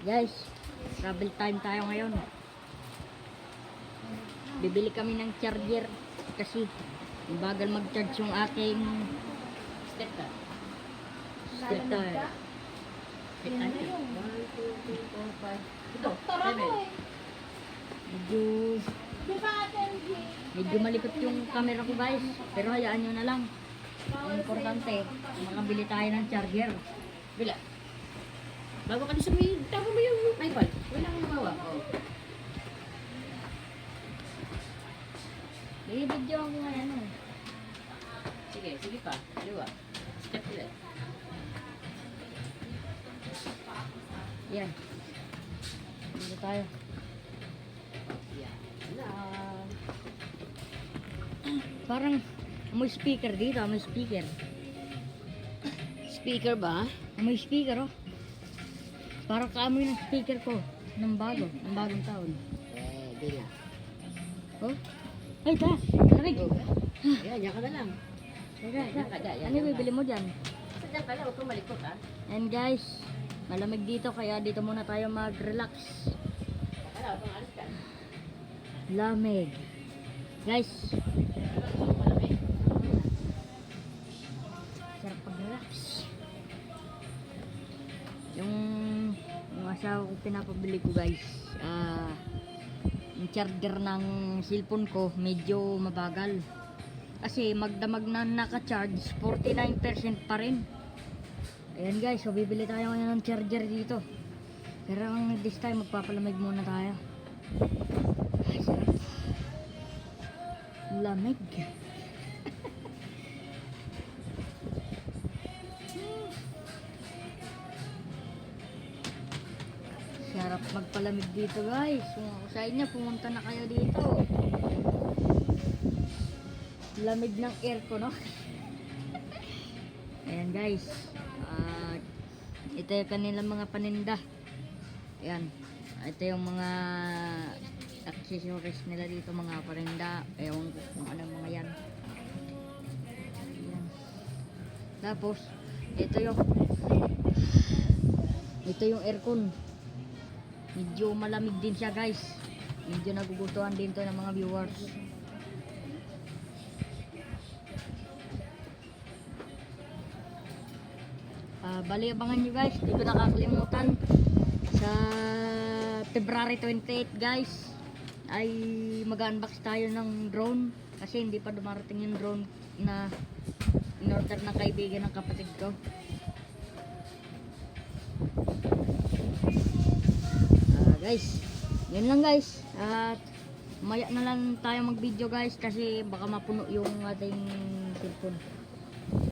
Guys, travel time tayo ngayon. Bibili kami ng charger kasi bagal mag-charge yung aking Stepdad. stepdad. Ano yun? 1, 2, 3, 4, 5. Ito, Doktor ako 7. eh. Medyo, Di ba Ate MJ? medyo malikot yung camera ko guys. Pero hayaan nyo na lang. Ang importante, makabili tayo ng charger. Bila. Bago ka sa may, tago mo yung iPad. Wala kang mawa. Oh. Bibidyo ako ngayon. Sige, sige pa. Dalawa. Step ulit. Yan. Dito tayo. Yan. Wala. Parang may speaker dito, may speaker. Speaker ba? May speaker oh. Parang kaamoy ng speaker ko ng bagong taon. Di na. Oh? Ay, ta! Lamig! Yan, yan ka na lang. Ano yung bibili mo dyan? Sadyan ka lang, huwag kang malikot ha. And guys, malamig dito kaya dito muna tayo mag-relax. Wala, huwag kang alis ka. Lamig. Guys, Malamig. sarap pag-relax. Yung asawa ko pinapabili ko guys, yung charger ng cellphone ko medyo mabagal. Kasi magdamag na naka-charge, 49% pa rin. Ayan guys, so bibili tayo ngayon ng charger dito. Pero this time magpapalamig muna tayo. Ay, sarap. Lamig. Sarap magpalamig dito guys. Kung ako sa inyo, pumunta na kayo dito. Lamig ng aircon, no? Ayan guys. Ito yung kanilang mga paninda. Ayan. Ito yung mga accessories nila dito, mga paninda. Ewan ko kung ano mga yan. Ayan. Tapos, ito yung aircon. Medyo malamig din siya guys. Medyo nagugustuhan din to ng mga viewers. Bali abangan nyo guys. Di ko nakakalimutan. Sa February 28 guys ay mag-unbox tayo ng drone. Kasi hindi pa dumarating yung drone na in-order ng kaibigan ng kapatid ko. Guys, yun lang guys. At maya na lang tayo mag-video guys kasi baka mapuno yung ating cellphone.